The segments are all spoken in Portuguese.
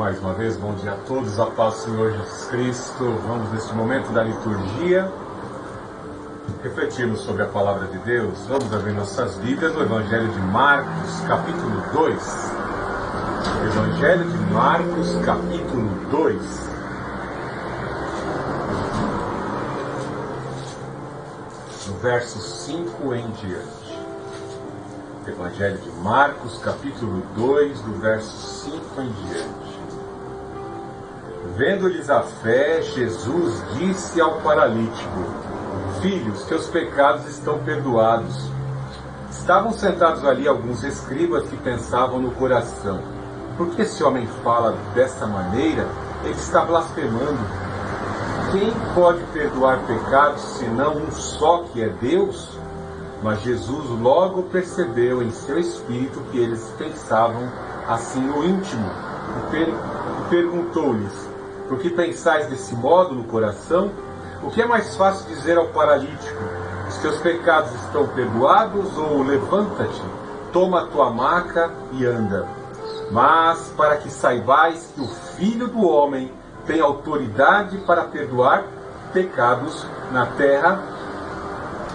Mais uma vez, bom dia a todos, a paz do Senhor Jesus Cristo. Vamos neste momento da liturgia refletirmos sobre a palavra de Deus. Vamos abrir nossas Bíblias no Evangelho de Marcos, capítulo 2. Evangelho de Marcos, capítulo 2. No verso 5 em diante. Evangelho de Marcos, capítulo 2, do verso 5 em diante. Vendo-lhes a fé, Jesus disse ao paralítico: Filho, os teus pecados estão perdoados. Estavam sentados ali alguns escribas que pensavam no coração: por que esse homem fala dessa maneira? Ele está blasfemando. Quem pode perdoar pecados senão um só, que é Deus? Mas Jesus logo percebeu em seu espírito que eles pensavam assim no íntimo e perguntou-lhes: por que pensais desse modo no coração? O que é mais fácil dizer ao paralítico: os teus pecados estão perdoados, ou levanta-te, toma a tua maca e anda? Mas para que saibais que o Filho do Homem tem autoridade para perdoar pecados na terra,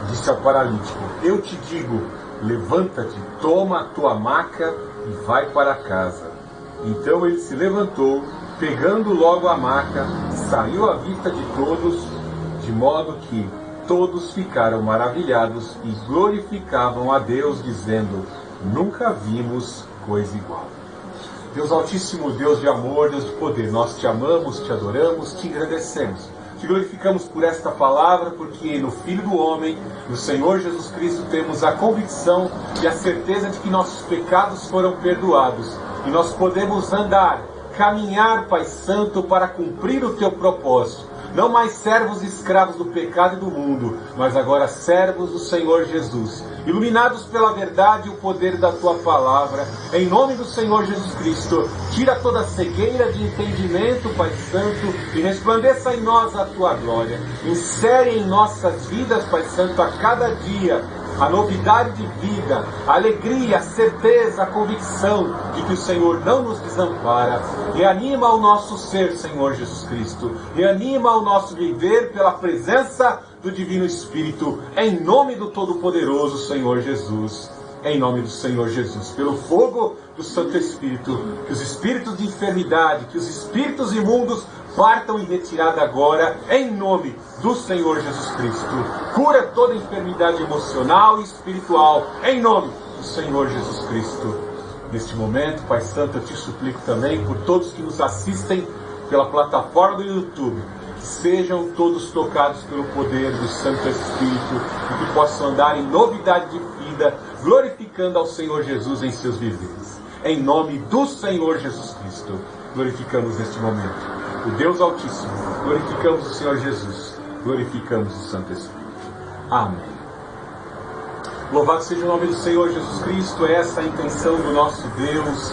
disse ao paralítico: eu te digo, levanta-te, toma a tua maca e vai para casa. Então ele se levantou, pegando logo a maca, saiu à vista de todos, de modo que todos ficaram maravilhados e glorificavam a Deus, dizendo: nunca vimos coisa igual. Deus Altíssimo, Deus de amor, Deus de poder, nós te amamos, te adoramos, te agradecemos. Te glorificamos por esta palavra, porque no Filho do Homem, no Senhor Jesus Cristo, temos a convicção e a certeza de que nossos pecados foram perdoados. E nós podemos andar, caminhar, Pai Santo, para cumprir o teu propósito. Não mais servos e escravos do pecado e do mundo, mas agora servos do Senhor Jesus, iluminados pela verdade e o poder da tua palavra. Em nome do Senhor Jesus Cristo, tira toda a cegueira de entendimento, Pai Santo, e resplandeça em nós a tua glória. Insere em nossas vidas, Pai Santo, a cada dia a novidade de vida, a alegria, a certeza, a convicção de que o Senhor não nos desampara. Reanima o nosso ser, Senhor Jesus Cristo. Reanima o nosso viver pela presença do Divino Espírito, em nome do Todo-Poderoso Senhor Jesus. Em nome do Senhor Jesus, pelo fogo do Santo Espírito, que os espíritos de enfermidade, que os espíritos imundos partam em retirada agora, em nome do Senhor Jesus Cristo. Cura toda enfermidade emocional e espiritual, em nome do Senhor Jesus Cristo. Neste momento, Pai Santo, eu te suplico também por todos que nos assistem pela plataforma do YouTube, que sejam todos tocados pelo poder do Santo Espírito e que possam andar em novidade de vida, glorificando ao Senhor Jesus em seus viveres. Em nome do Senhor Jesus Cristo, glorificamos neste momento o Deus Altíssimo, glorificamos o Senhor Jesus, glorificamos o Santo Espírito. Amém. Louvado seja o nome do Senhor Jesus Cristo. Essa é a intenção do nosso Deus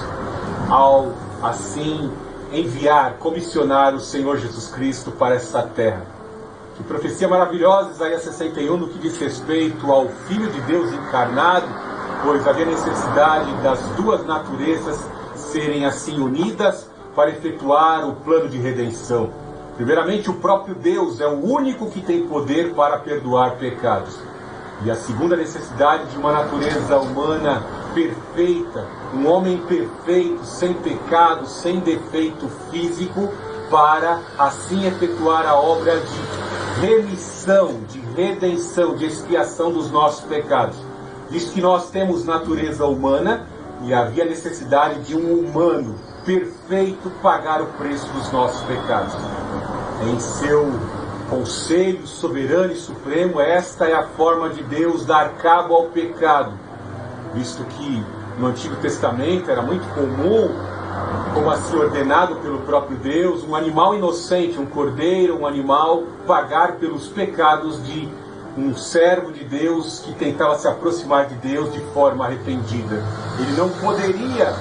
ao, assim, enviar, comissionar o Senhor Jesus Cristo para esta terra. Que profecia maravilhosa, Isaías 61, no que diz respeito ao Filho de Deus encarnado, pois havia necessidade das duas naturezas serem assim unidas para efetuar o plano de redenção. Primeiramente, o próprio Deus é o único que tem poder para perdoar pecados. E a segunda necessidade de uma natureza humana perfeita, um homem perfeito, sem pecado, sem defeito físico, para assim efetuar a obra de remissão, de redenção, de expiação dos nossos pecados. Diz que nós temos natureza humana e havia necessidade de um humano perfeito pagar o preço dos nossos pecados. Em seu conselho soberano e supremo, esta é a forma de Deus dar cabo ao pecado, visto que no Antigo Testamento era muito comum, como assim ordenado pelo próprio Deus, um animal inocente, um cordeiro, um animal, pagar pelos pecados de um servo de Deus que tentava se aproximar de Deus de forma arrependida. Ele não poderia,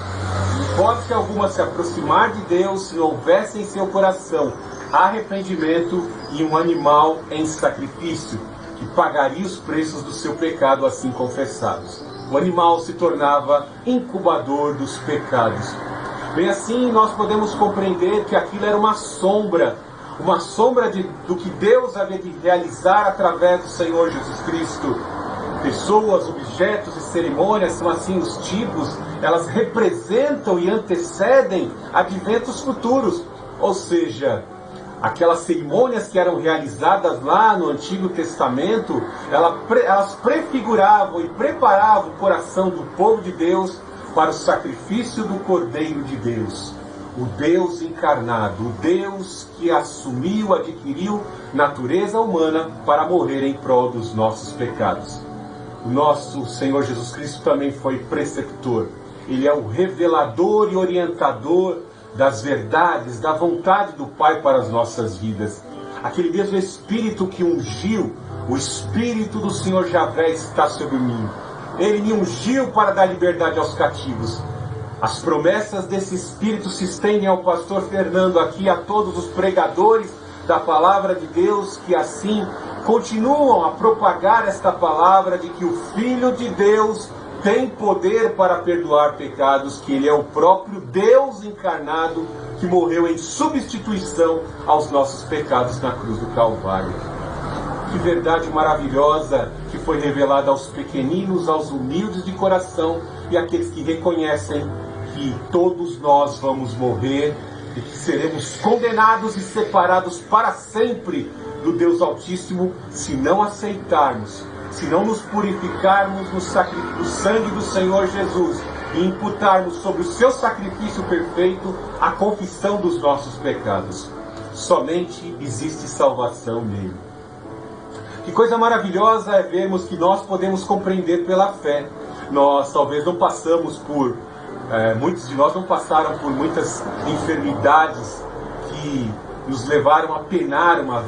em hipótese alguma, se aproximar de Deus se não houvesse em seu coração arrependimento e um animal em sacrifício, que pagaria os preços do seu pecado assim confessados. O animal se tornava incubador dos pecados. Bem assim, nós podemos compreender que aquilo era uma sombra do que Deus havia de realizar através do Senhor Jesus Cristo. Pessoas, objetos e cerimônias são assim os tipos, elas representam e antecedem adventos futuros. Ou seja, aquelas cerimônias que eram realizadas lá no Antigo Testamento, elas prefiguravam e preparavam o coração do povo de Deus para o sacrifício do Cordeiro de Deus. O Deus encarnado, o Deus que adquiriu natureza humana para morrer em prol dos nossos pecados. O nosso Senhor Jesus Cristo também foi preceptor. Ele é o revelador e orientador das verdades, da vontade do Pai para as nossas vidas. Aquele mesmo Espírito que ungiu, o Espírito do Senhor Javé está sobre mim. Ele me ungiu para dar liberdade aos cativos. As promessas desse Espírito se estendem ao pastor Fernando aqui, a todos os pregadores da palavra de Deus, que assim continuam a propagar esta palavra de que o Filho de Deus tem poder para perdoar pecados, que Ele é o próprio Deus encarnado que morreu em substituição aos nossos pecados na cruz do Calvário. Que verdade maravilhosa que foi revelada aos pequeninos, aos humildes de coração e àqueles que reconhecem que todos nós vamos morrer e que seremos condenados e separados para sempre do Deus Altíssimo se não aceitarmos, se não nos purificarmos no sangue do Senhor Jesus e imputarmos sobre o seu sacrifício perfeito a confissão dos nossos pecados. Somente existe salvação nele. Que coisa maravilhosa é vermos que nós podemos compreender pela fé. Nós talvez não passamos por, muitos de nós não passaram por muitas enfermidades que nos levaram a penar uma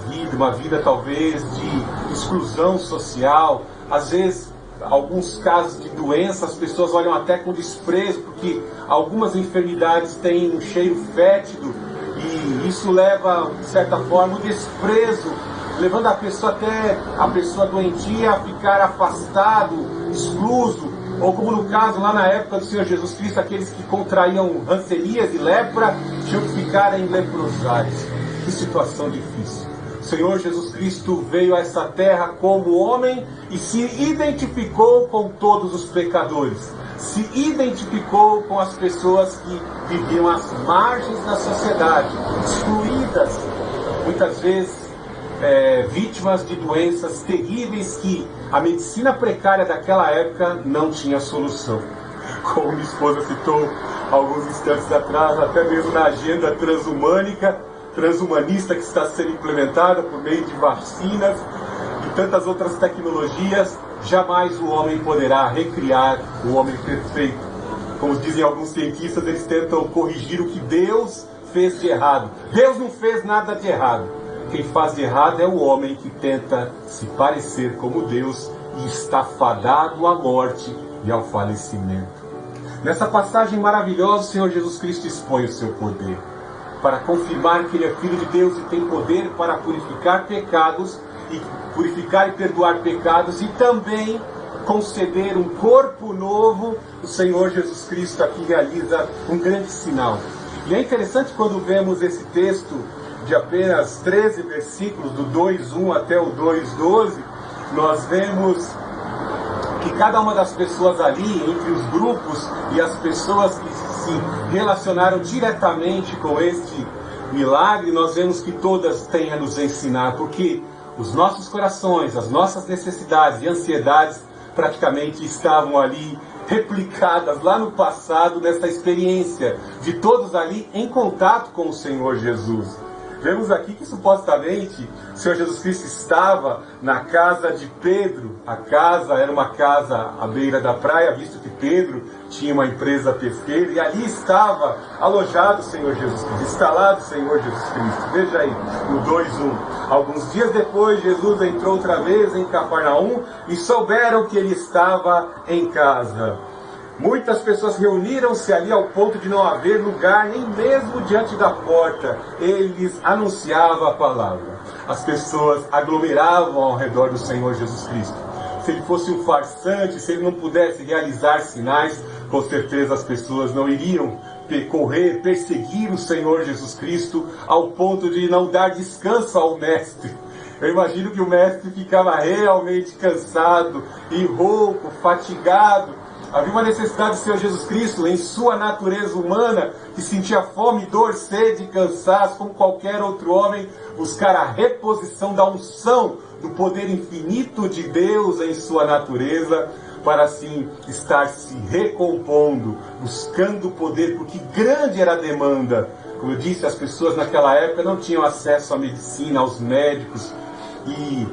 vida talvez de exclusão social. Às vezes, alguns casos de doença, as pessoas olham até com desprezo, porque algumas enfermidades têm um cheiro fétido, e isso leva, de certa forma, o desprezo, levando a pessoa doentia a ficar afastado, excluso, ou como no caso lá na época do Senhor Jesus Cristo, aqueles que contraíam hanseníase e lepra tinham que ficar em leprosários. Que situação difícil. O Senhor Jesus Cristo veio a essa terra como homem e se identificou com todos os pecadores. Se identificou com as pessoas que viviam às margens da sociedade, excluídas, muitas vezes vítimas de doenças terríveis que a medicina precária daquela época não tinha solução. Como minha esposa citou alguns instantes atrás, até mesmo na agenda transhumanista que está sendo implementada por meio de vacinas e tantas outras tecnologias, jamais o homem poderá recriar o homem perfeito. Como dizem alguns cientistas, eles tentam corrigir o que Deus fez de errado. Deus não fez nada de errado. Quem faz de errado é o homem que tenta se parecer como Deus e está fadado à morte e ao falecimento. Nessa passagem maravilhosa, o Senhor Jesus Cristo expõe o seu poder para confirmar que Ele é Filho de Deus e tem poder para purificar pecados, e purificar e perdoar pecados, e também conceder um corpo novo. O Senhor Jesus Cristo aqui realiza um grande sinal. E é interessante quando vemos esse texto de apenas 13 versículos, do 2:1 até o 2:12, nós vemos que cada uma das pessoas ali, entre os grupos e as pessoas que se relacionaram diretamente com este milagre, nós vemos que todas têm a nos ensinar, porque os nossos corações, as nossas necessidades e ansiedades praticamente estavam ali replicadas lá no passado, nessa experiência de todos ali em contato com o Senhor Jesus. Vemos aqui que supostamente o Senhor Jesus Cristo estava na casa de Pedro. A casa era uma casa à beira da praia, visto que Pedro tinha uma empresa pesqueira, e ali estava alojado o Senhor Jesus Cristo, instalado o Senhor Jesus Cristo. Veja aí, no 2:1. Alguns dias depois, Jesus entrou outra vez em Cafarnaum e souberam que ele estava em casa. Muitas pessoas reuniram-se ali ao ponto de não haver lugar nem mesmo diante da porta. Ele lhes anunciava a palavra. As pessoas aglomeravam ao redor do Senhor Jesus Cristo. Se ele fosse um farsante, se ele não pudesse realizar sinais, com certeza as pessoas não iriam correr, perseguir o Senhor Jesus Cristo ao ponto de não dar descanso ao mestre. Eu imagino que o mestre ficava realmente cansado e rouco, fatigado. Havia uma necessidade do Senhor Jesus Cristo, em sua natureza humana, que sentia fome, dor, sede e cansaço, como qualquer outro homem, buscar a reposição da unção do poder infinito de Deus em sua natureza, para assim estar se recompondo, buscando o poder, porque grande era a demanda. Como eu disse, as pessoas naquela época não tinham acesso à medicina, aos médicos, e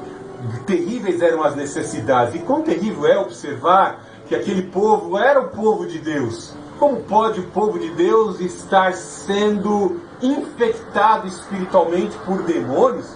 terríveis eram as necessidades. E quão terrível é observar que aquele povo era o povo de Deus. Como pode o povo de Deus estar sendo infectado espiritualmente por demônios?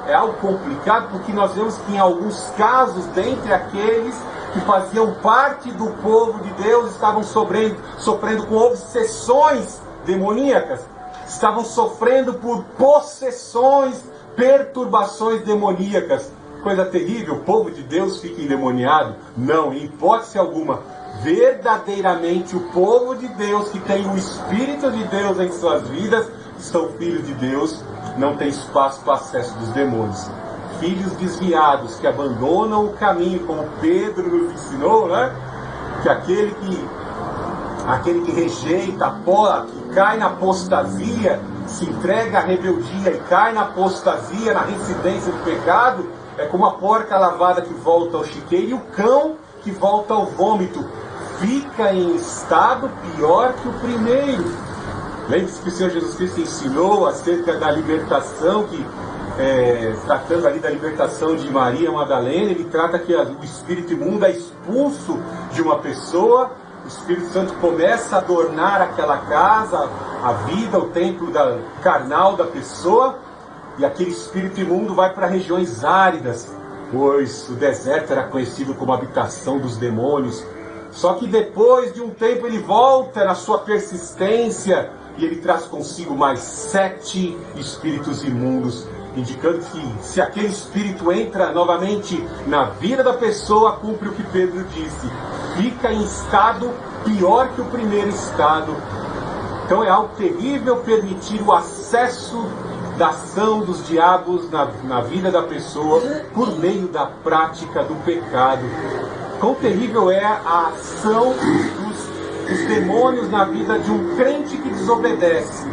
É algo complicado, porque nós vemos que em alguns casos, dentre aqueles que faziam parte do povo de Deus, estavam sofrendo com obsessões demoníacas, estavam sofrendo por possessões, perturbações demoníacas. Coisa terrível, o povo de Deus fica endemoniado? Não, em hipótese alguma. Verdadeiramente o povo de Deus, que tem o Espírito de Deus em suas vidas, que são filhos de Deus, não tem espaço para acesso dos demônios. Filhos desviados que abandonam o caminho, como Pedro nos ensinou, né? Que aquele que rejeita, que cai na apostasia, se entrega à rebeldia e cai na apostasia, na reincidência do pecado, é como a porca lavada que volta ao chiqueiro e o cão que volta ao vômito. Fica em estado pior que o primeiro. Lembre-se que o Senhor Jesus Cristo ensinou acerca da libertação, tratando ali da libertação de Maria Madalena, ele trata que o espírito imundo é expulso de uma pessoa, o Espírito Santo começa a adornar aquela casa, a vida, o templo carnal da pessoa, e aquele espírito imundo vai para regiões áridas, pois o deserto era conhecido como habitação dos demônios. Só que depois de um tempo ele volta na sua persistência, e ele traz consigo mais 7 espíritos imundos, indicando que se aquele espírito entra novamente na vida da pessoa, cumpre o que Pedro disse, fica em estado pior que o primeiro estado. Então é algo terrível permitir o acesso da ação dos diabos na vida da pessoa por meio da prática do pecado. Quão terrível é a ação dos demônios na vida de um crente que desobedece.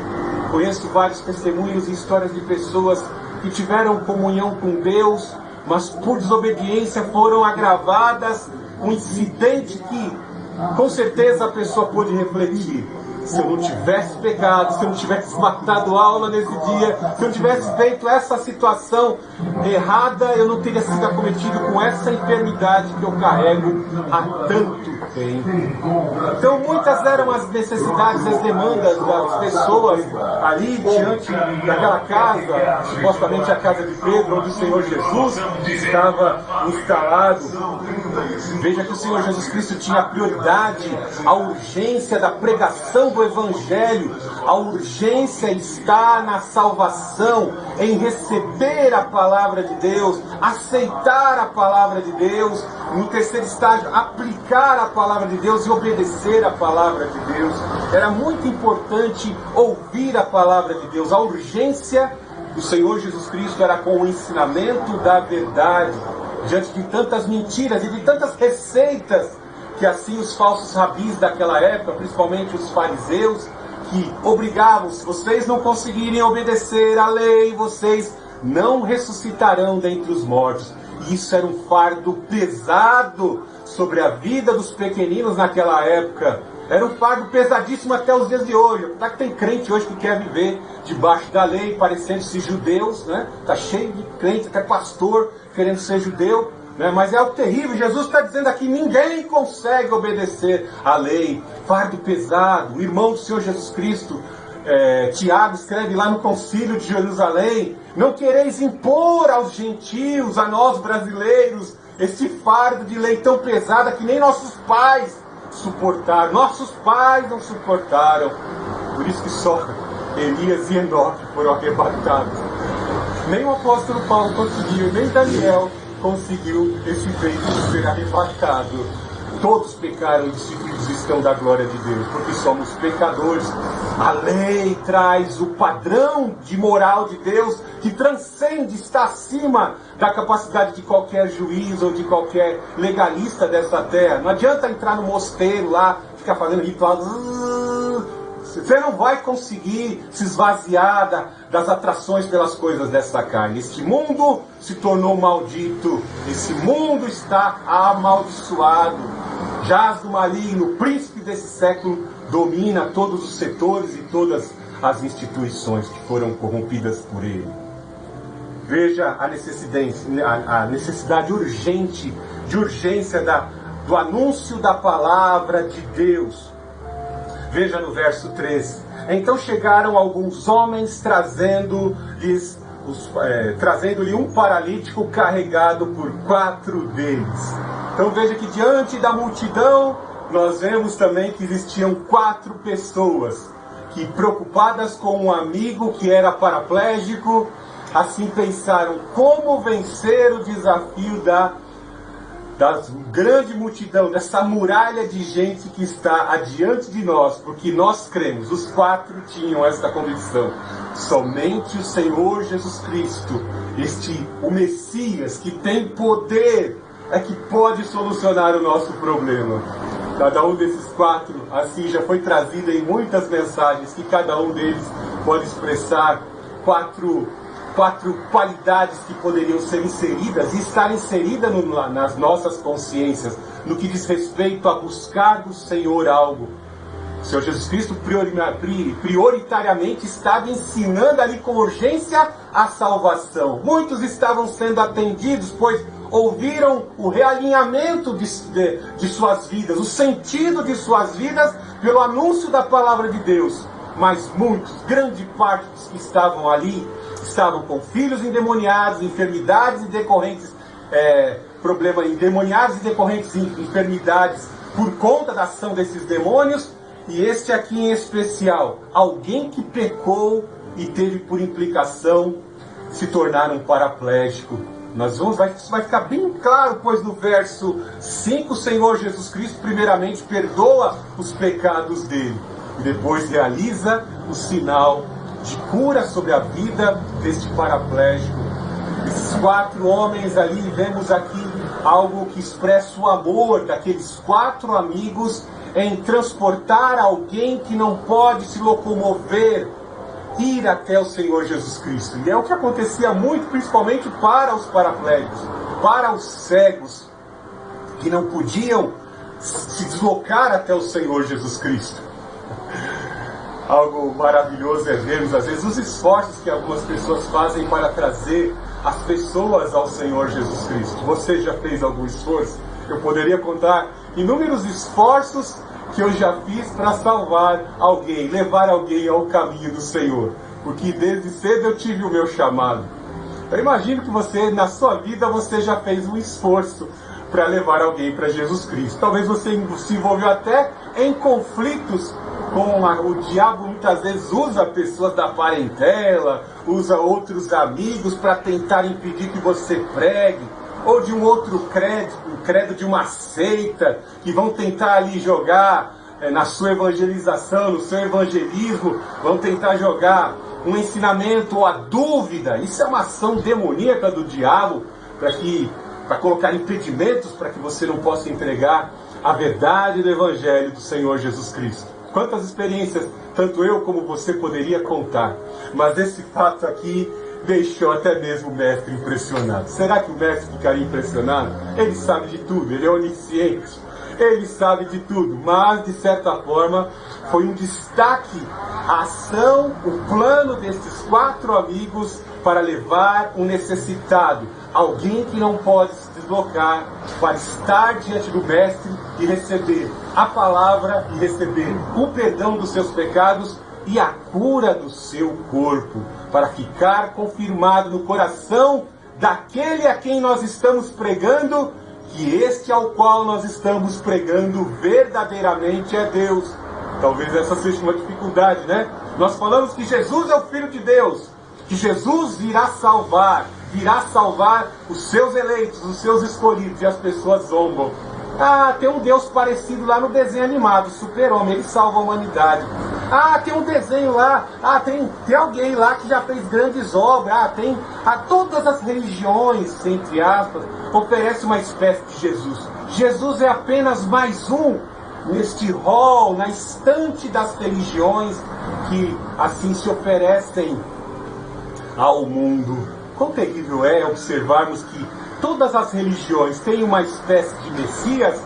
Conheço vários testemunhos e histórias de pessoas que tiveram comunhão com Deus, mas por desobediência foram agravadas. Um incidente que com certeza a pessoa pôde refletir. Se eu não tivesse pecado, se eu não tivesse matado aula nesse dia, se eu não tivesse feito essa situação errada, eu não teria sido acometido com essa enfermidade que eu carrego há tanto tempo. Então muitas eram as necessidades, as demandas das pessoas ali diante daquela casa, supostamente a casa de Pedro, onde o Senhor Jesus estava instalado. Veja que o Senhor Jesus Cristo tinha prioridade, a urgência da pregação do Evangelho. A urgência está na salvação, em receber a palavra de Deus, aceitar a palavra de Deus. No terceiro estágio, aplicar a palavra de Deus e obedecer a palavra de Deus. Era muito importante ouvir a palavra de Deus. A urgência do Senhor Jesus Cristo era com o ensinamento da verdade, diante de tantas mentiras e de tantas receitas que assim os falsos rabis daquela época, principalmente os fariseus, que obrigavam, se vocês não conseguirem obedecer à lei, vocês não ressuscitarão dentre os mortos. E isso era um fardo pesado sobre a vida dos pequeninos naquela época. Era um fardo pesadíssimo até os dias de hoje. Apesar que tem crente hoje que quer viver debaixo da lei, parecendo-se judeus, né? Está cheio de crente, até pastor querendo ser judeu. Mas é algo terrível. Jesus está dizendo aqui, ninguém consegue obedecer à lei. Fardo pesado. O irmão do Senhor Jesus Cristo, Tiago, escreve lá no concílio de Jerusalém: não quereis impor aos gentios, a nós brasileiros, esse fardo de lei tão pesada que nem nossos pais suportaram. Nossos pais não suportaram. Por isso que só Elias e Enoque foram arrebatados. Nem o apóstolo Paulo conseguiu, nem Daniel conseguiu esse feito de ser arrebatado. Todos pecaram e destituídos buscam da glória de Deus, porque somos pecadores. A lei traz o padrão de moral de Deus que transcende, está acima da capacidade de qualquer juiz ou de qualquer legalista dessa terra. Não adianta entrar no mosteiro lá, ficar fazendo ritual. Você não vai conseguir se esvaziar das atrações pelas coisas dessa carne. Este mundo se tornou maldito. Esse mundo está amaldiçoado. Jaz do maligno, o príncipe desse século domina todos os setores e todas as instituições que foram corrompidas por ele. Veja a necessidade urgente, de urgência do anúncio da palavra de Deus. Veja no verso 13. Então chegaram alguns homens trazendo-lhe um paralítico carregado por 4 deles. Então veja que diante da multidão, nós vemos também que existiam 4 pessoas que, preocupadas com um amigo que era paraplégico, assim pensaram: como vencer o desafio da grande multidão, dessa muralha de gente que está adiante de nós, porque nós cremos, os 4 tinham esta convicção: somente o Senhor Jesus Cristo, o Messias, que tem poder, é que pode solucionar o nosso problema. Cada um desses 4, assim, já foi trazido em muitas mensagens, que cada um deles pode expressar 4 qualidades que poderiam ser inseridas e estar inseridas nas nossas consciências, no que diz respeito a buscar do Senhor algo. O Senhor Jesus Cristo prioritariamente estava ensinando ali com urgência a salvação. Muitos estavam sendo atendidos, pois ouviram o realinhamento de suas vidas, o sentido de suas vidas pelo anúncio da palavra de Deus. Mas muitos, grande parte dos que estavam ali, estavam com filhos endemoniados, enfermidades e decorrentes, enfermidades por conta da ação desses demônios. E este aqui em especial, alguém que pecou e teve por implicação se tornar um paraplégico. Isso vai ficar bem claro, pois no verso 5, o Senhor Jesus Cristo primeiramente perdoa os pecados dele e depois realiza o sinal de cura sobre a vida deste paraplégico. Esses 4 homens ali, vemos aqui algo que expressa o amor daqueles 4 amigos em transportar alguém que não pode se locomover, ir até o Senhor Jesus Cristo. E é o que acontecia muito, principalmente para os paraplégicos, para os cegos, que não podiam se deslocar até o Senhor Jesus Cristo. Algo maravilhoso é vermos, às vezes, os esforços que algumas pessoas fazem para trazer as pessoas ao Senhor Jesus Cristo. Você já fez algum esforço? Eu poderia contar inúmeros esforços que eu já fiz para salvar alguém, levar alguém ao caminho do Senhor, porque desde cedo eu tive o meu chamado. Eu imagino que você, na sua vida, você já fez um esforço para levar alguém para Jesus Cristo. Talvez você se envolveu até em conflitos com o diabo. Muitas vezes usa pessoas da parentela, usa outros amigos para tentar impedir que você pregue, ou de um outro credo de uma seita, que vão tentar ali jogar na sua evangelização, no seu evangelismo, vão tentar jogar um ensinamento ou a dúvida. Isso é uma ação demoníaca do diabo, para colocar impedimentos para que você não possa entregar a verdade do Evangelho do Senhor Jesus Cristo. Quantas experiências, tanto eu como você, poderia contar. Mas esse fato aqui deixou até mesmo o mestre impressionado. Será que o mestre ficaria impressionado? Ele sabe de tudo, ele é onisciente, ele sabe de tudo. Mas, de certa forma, foi um destaque a ação, o plano desses 4 amigos para levar um necessitado, alguém que não pode se deslocar, para estar diante do mestre e receber a palavra e receber o perdão dos seus pecados e a cura do seu corpo, para ficar confirmado no coração daquele a quem nós estamos pregando, que este ao qual nós estamos pregando verdadeiramente é Deus. Talvez essa seja uma dificuldade, né? Nós falamos que Jesus é o Filho de Deus, que Jesus virá salvar os seus eleitos, os seus escolhidos, e as pessoas zombam. Ah, tem um Deus parecido lá no desenho animado, Super-Homem, ele salva a humanidade. Ah, tem um desenho lá, tem alguém lá que já fez grandes obras. Todas as religiões, entre aspas, oferecem uma espécie de Jesus. Jesus é apenas mais um neste rol, na estante das religiões que assim se oferecem ao mundo. Quão terrível é observarmos que todas as religiões têm uma espécie de Messias,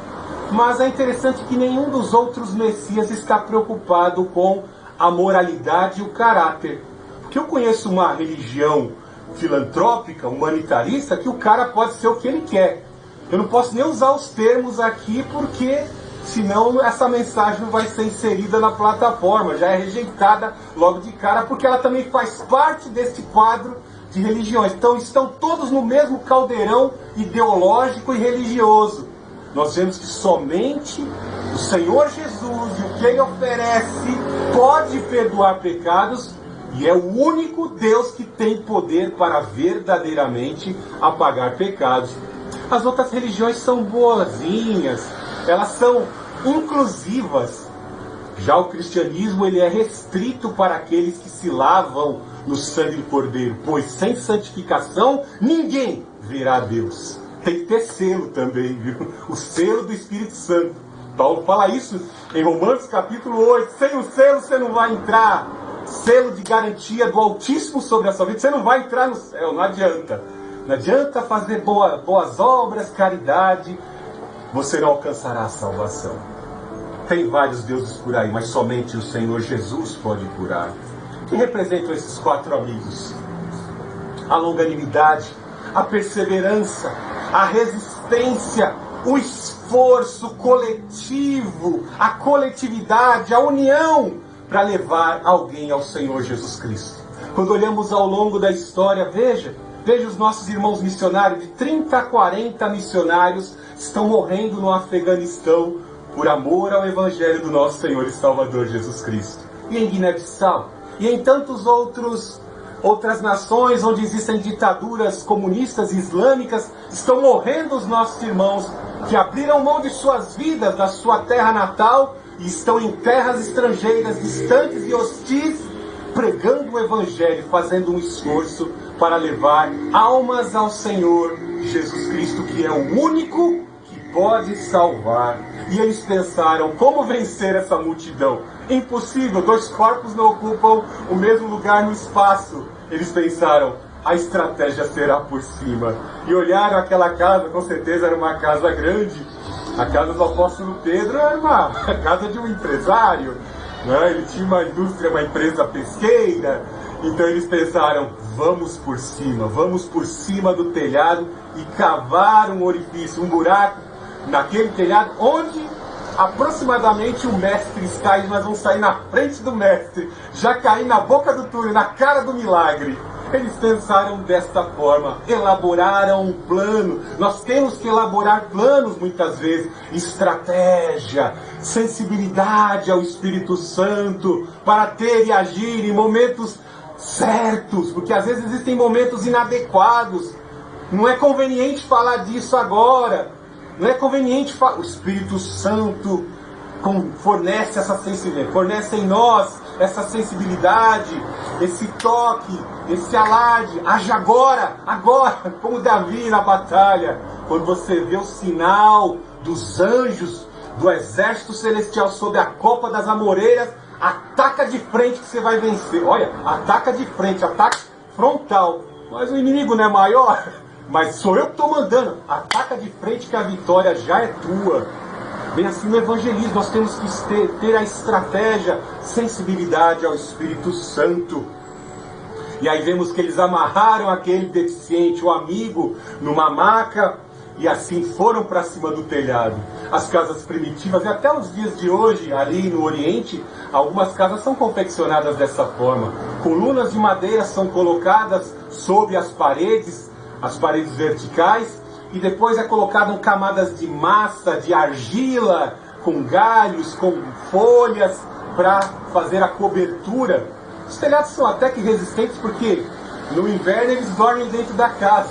mas é interessante que nenhum dos outros Messias está preocupado com a moralidade e o caráter. Porque eu conheço uma religião filantrópica, humanitarista, que o cara pode ser o que ele quer. Eu não posso nem usar os termos aqui, porque senão essa mensagem não vai ser inserida na plataforma, já é rejeitada logo de cara, porque ela também faz parte desse quadro de religiões. Então estão todos no mesmo caldeirão ideológico e religioso. Nós vemos que somente o Senhor Jesus e o que Ele oferece pode perdoar pecados, e é o único Deus que tem poder para verdadeiramente apagar pecados. As outras religiões são boazinhas, elas são inclusivas. Já o cristianismo, ele é restrito para aqueles que se lavam no sangue do Cordeiro, pois sem santificação ninguém verá a Deus. Tem que ter selo também, viu? O selo do Espírito Santo. Paulo fala isso em Romanos capítulo 8. Sem o selo você não vai entrar. Selo de garantia do Altíssimo sobre a sua vida. Você não vai entrar no céu, não adianta. Não adianta fazer boas obras, caridade. Você não alcançará a salvação. Tem vários deuses por aí, mas somente o Senhor Jesus pode curar. O que representam esses 4 amigos? A longanimidade, a perseverança, a resistência, o esforço coletivo, a coletividade, a união para levar alguém ao Senhor Jesus Cristo. Quando olhamos ao longo da história, veja os nossos irmãos missionários, de 30 a 40 missionários estão morrendo no Afeganistão por amor ao Evangelho do nosso Senhor e Salvador Jesus Cristo. E em Guiné-Bissau, e em tantos outras nações onde existem ditaduras comunistas e islâmicas, estão morrendo os nossos irmãos que abriram mão de suas vidas, da sua terra natal, e estão em terras estrangeiras, distantes e hostis, pregando o Evangelho, fazendo um esforço para levar almas ao Senhor Jesus Cristo, que é o único que pode salvar. E eles pensaram, como vencer essa multidão? Impossível, 2 corpos não ocupam o mesmo lugar no espaço. Eles pensaram, a estratégia será por cima. E olharam aquela casa, com certeza era uma casa grande. A casa do apóstolo Pedro era uma casa de um empresário, né? Ele tinha uma indústria, uma empresa pesqueira. Então eles pensaram, vamos por cima do telhado e cavar um orifício, um buraco naquele telhado, onde aproximadamente o mestre está, e nós vamos sair na frente do mestre, já cair na boca do túnel, na cara do milagre. Eles pensaram desta forma, elaboraram um plano. Nós temos que elaborar planos muitas vezes, estratégia, sensibilidade ao Espírito Santo, para ter e agir em momentos certos, porque às vezes existem momentos inadequados. Não é conveniente falar disso agora. Não é conveniente falar. O Espírito Santo fornece essa sensibilidade, fornece em nós essa sensibilidade, esse toque, esse alarde. Age agora, como Davi na batalha. Quando você vê o sinal dos anjos, do exército celestial sobre a copa das amoreiras, ataca de frente que você vai vencer. Olha, ataca de frente, ataque frontal. Mas o inimigo não é maior? Mas sou eu que estou mandando. Ataca de frente que a vitória já é tua. Bem assim no evangelismo, nós temos que ter a estratégia, sensibilidade ao Espírito Santo. E aí vemos que eles amarraram aquele deficiente, o amigo, numa maca, e assim foram para cima do telhado. As casas primitivas, e até os dias de hoje, ali no Oriente, algumas casas são confeccionadas dessa forma. Colunas de madeira são colocadas sob as paredes verticais, e depois é colocado camadas de massa, de argila, com galhos, com folhas, para fazer a cobertura. Os telhados são até que resistentes, porque no inverno eles dormem dentro da casa.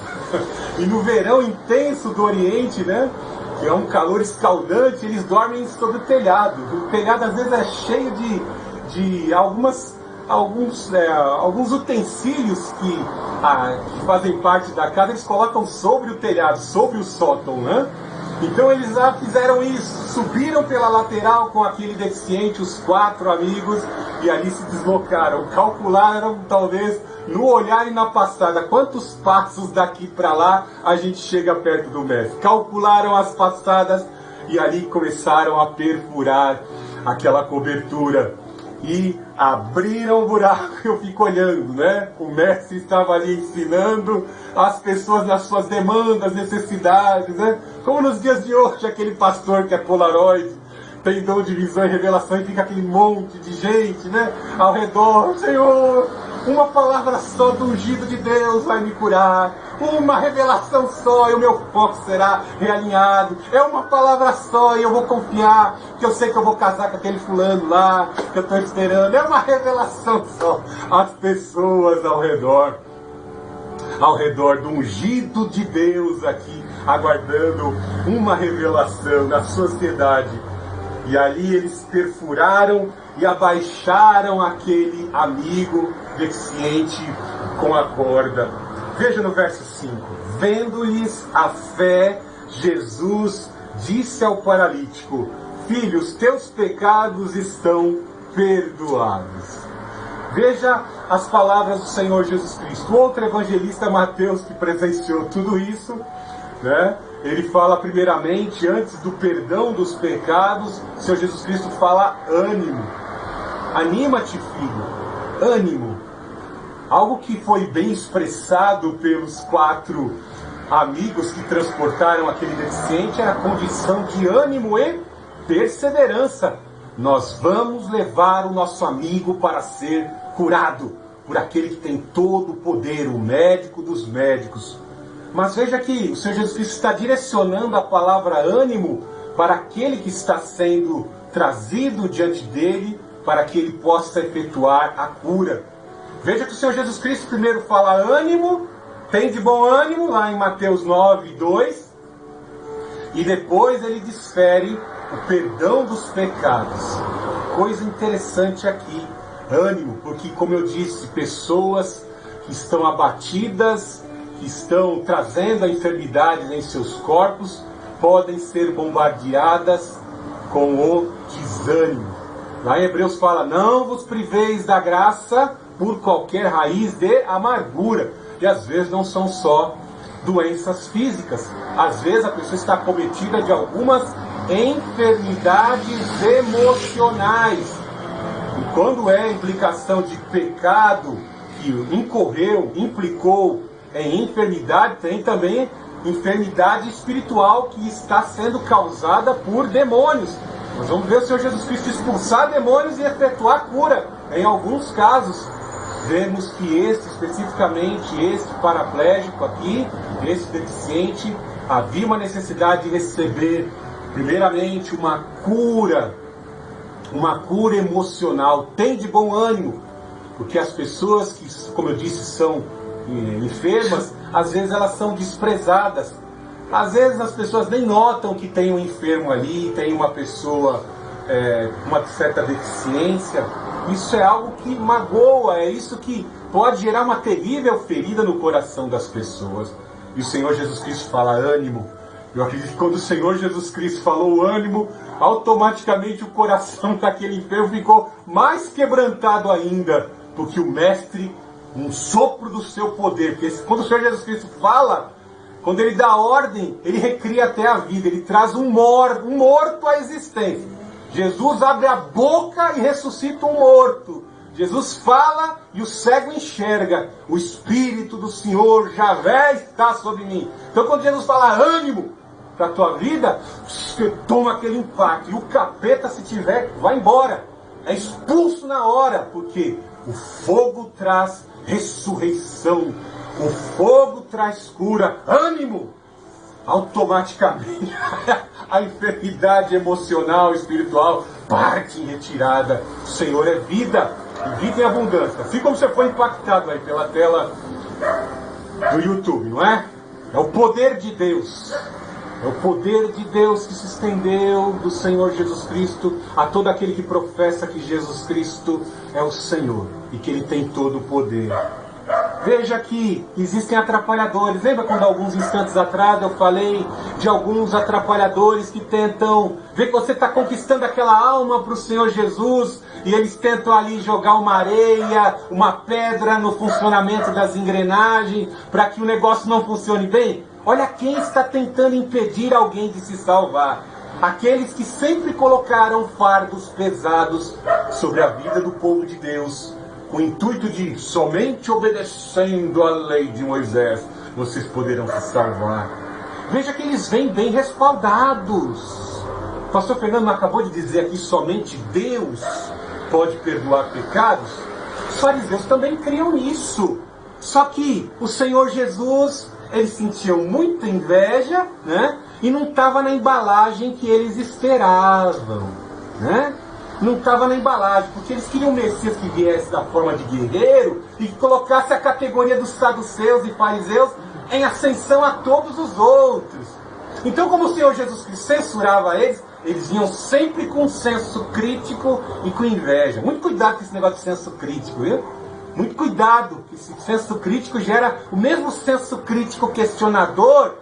E no verão intenso do Oriente, né, que é um calor escaldante, eles dormem sobre o telhado. O telhado às vezes é cheio de alguns utensílios que fazem parte da casa, eles colocam sobre o telhado, sobre o sótão, né? Então eles já fizeram isso, subiram pela lateral com aquele deficiente, os 4 amigos, e ali se deslocaram. Calcularam, talvez, no olhar e na passada, quantos passos daqui para lá a gente chega perto do mestre. Calcularam as passadas e ali começaram a perfurar aquela cobertura. E abriram o buraco. Eu fico olhando, né? O mestre estava ali ensinando as pessoas nas suas demandas, necessidades, né? Como nos dias de hoje, aquele pastor que é Polaroid, tem dom de visão e revelação, e fica aquele monte de gente, né? Ao redor. Senhor, uma palavra só do ungido de Deus vai me curar. Uma revelação só e o meu foco será realinhado. É uma palavra só e eu vou confiar, que eu sei que eu vou casar com aquele fulano lá, que eu estou esperando. É uma revelação só. As pessoas ao redor do ungido de Deus aqui, aguardando uma revelação na sociedade. E ali eles perfuraram e abaixaram aquele amigo deficiente com a corda. Veja no verso 5. Vendo-lhes a fé, Jesus disse ao paralítico: Filho, os teus pecados estão perdoados. Veja as palavras do Senhor Jesus Cristo. Outro evangelista, Mateus, que presenciou tudo isso, né? Ele fala primeiramente, antes do perdão dos pecados, o Senhor Jesus Cristo fala ânimo. Anima-te, filho. Ânimo. Algo que foi bem expressado pelos 4 amigos que transportaram aquele deficiente era a condição de ânimo e perseverança. Nós vamos levar o nosso amigo para ser curado por aquele que tem todo o poder, o médico dos médicos. Mas veja que o Senhor Jesus Cristo está direcionando a palavra ânimo para aquele que está sendo trazido diante dele, para que ele possa efetuar a cura. Veja que o Senhor Jesus Cristo primeiro fala ânimo, tem de bom ânimo, lá em Mateus 9, 2, e depois ele desfere o perdão dos pecados. Coisa interessante aqui, ânimo, porque como eu disse, pessoas que estão abatidas, que estão trazendo a enfermidade em seus corpos, podem ser bombardeadas com o desânimo. Lá em Hebreus fala, não vos priveis da graça por qualquer raiz de amargura. E às vezes não são só doenças físicas. Às vezes a pessoa está acometida de algumas enfermidades emocionais. E quando é implicação de pecado que implicou em enfermidade, tem também enfermidade espiritual que está sendo causada por demônios. Nós vamos ver o Senhor Jesus Cristo expulsar demônios e efetuar cura. Em alguns casos, vemos que especificamente este paraplégico aqui, esse deficiente, havia uma necessidade de receber, primeiramente, uma cura emocional. Tem de bom ânimo, porque as pessoas que, como eu disse, são enfermas, às vezes elas são desprezadas. Às vezes as pessoas nem notam que tem um enfermo ali, tem uma pessoa com uma certa deficiência. Isso é algo que magoa, é isso que pode gerar uma terrível ferida no coração das pessoas. E o Senhor Jesus Cristo fala ânimo. Eu acredito que quando o Senhor Jesus Cristo falou ânimo, automaticamente o coração daquele enfermo ficou mais quebrantado ainda, porque o Mestre, um sopro do seu poder, porque quando o Senhor Jesus Cristo fala, quando ele dá ordem, ele recria até a vida, ele traz um morto à existência. Jesus abre a boca e ressuscita um morto. Jesus fala e o cego enxerga. O Espírito do Senhor Javé está sobre mim. Então quando Jesus fala ânimo para a tua vida, você toma aquele impacto. E o capeta, se tiver, vai embora. É expulso na hora, porque o fogo traz ressurreição. O fogo traz cura. Ânimo! Automaticamente a enfermidade emocional, espiritual, parte em retirada. O Senhor é vida, e vida em abundância. Assim como você foi impactado aí pela tela do YouTube, não é? É o poder de Deus. É o poder de Deus que se estendeu do Senhor Jesus Cristo a todo aquele que professa que Jesus Cristo é o Senhor e que Ele tem todo o poder. Veja que existem atrapalhadores. Lembra quando alguns instantes atrás eu falei de alguns atrapalhadores que tentam ver que você está conquistando aquela alma para o Senhor Jesus e eles tentam ali jogar uma areia, uma pedra no funcionamento das engrenagens para que o negócio não funcione bem? Olha quem está tentando impedir alguém de se salvar. Aqueles que sempre colocaram fardos pesados sobre a vida do povo de Deus, com o intuito de, somente obedecendo a lei de Moisés, vocês poderão se salvar. Veja que eles vêm bem respaldados. O pastor Fernando acabou de dizer aqui, somente Deus pode perdoar pecados. Os fariseus também criam nisso. Só que o Senhor Jesus, eles sentiam muita inveja, né? E não estava na embalagem que eles esperavam, né? Não estava na embalagem, porque eles queriam um Messias que viesse da forma de guerreiro e que colocasse a categoria dos saduceus e fariseus em ascensão a todos os outros. Então, como o Senhor Jesus Cristo censurava eles, eles vinham sempre com senso crítico e com inveja. Muito cuidado com esse negócio de senso crítico, viu? Muito cuidado, que esse senso crítico gera o mesmo senso crítico questionador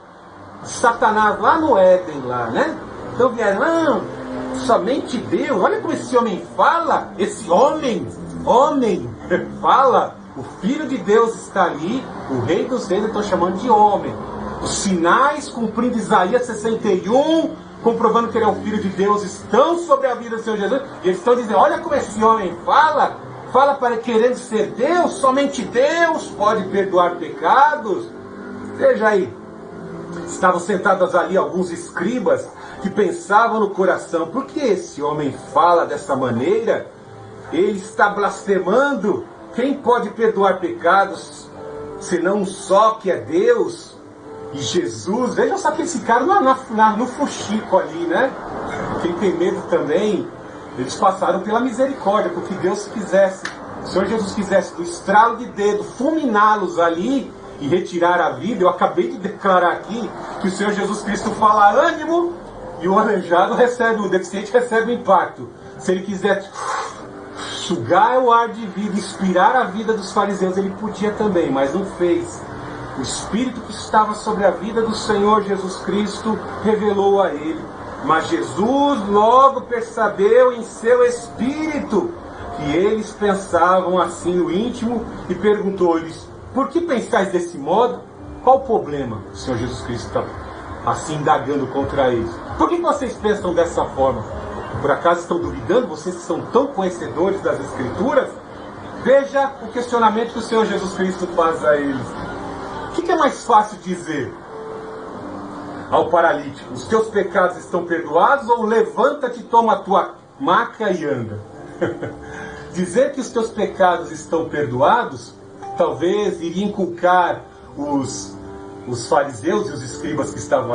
de Satanás lá no Éden, lá, né? Então vieram, não, somente Deus, olha como esse homem fala, esse homem fala, o Filho de Deus está ali, o Rei dos Reis eu estou chamando de homem. Os sinais, cumprindo Isaías 61, comprovando que ele é o Filho de Deus, estão sobre a vida do Senhor Jesus, e eles estão dizendo, olha como esse homem fala para querendo ser Deus, somente Deus pode perdoar pecados. Veja aí, estavam sentados ali alguns escribas que pensavam no coração, por que esse homem fala dessa maneira? Ele está blasfemando. Quem pode perdoar pecados, senão um só que é Deus? E Jesus, veja só que esse cara no fuxico ali, né? Quem tem medo também, eles passaram pela misericórdia, porque Deus quisesse, o Senhor Jesus quisesse, do estralo de dedo, fulminá-los ali e retirar a vida. Eu acabei de declarar aqui que o Senhor Jesus Cristo fala ânimo e o aleijado recebe, o deficiente recebe o impacto. Se ele quiser sugar o ar de vida, inspirar a vida dos fariseus, ele podia também, mas não fez. O Espírito que estava sobre a vida do Senhor Jesus Cristo revelou a ele. Mas Jesus logo percebeu em seu espírito que eles pensavam assim no íntimo e perguntou-lhes, por que pensais desse modo? Qual o problema? O Senhor Jesus Cristo está assim indagando contra eles. Por que vocês pensam dessa forma? Por acaso estão duvidando? Vocês que são tão conhecedores das Escrituras? Veja o questionamento que o Senhor Jesus Cristo faz a eles. O que é mais fácil dizer ao paralítico? Os teus pecados estão perdoados? Ou levanta-te, toma a tua maca e anda? Dizer que os teus pecados estão perdoados talvez iria inculcar os fariseus e os escribas que estavam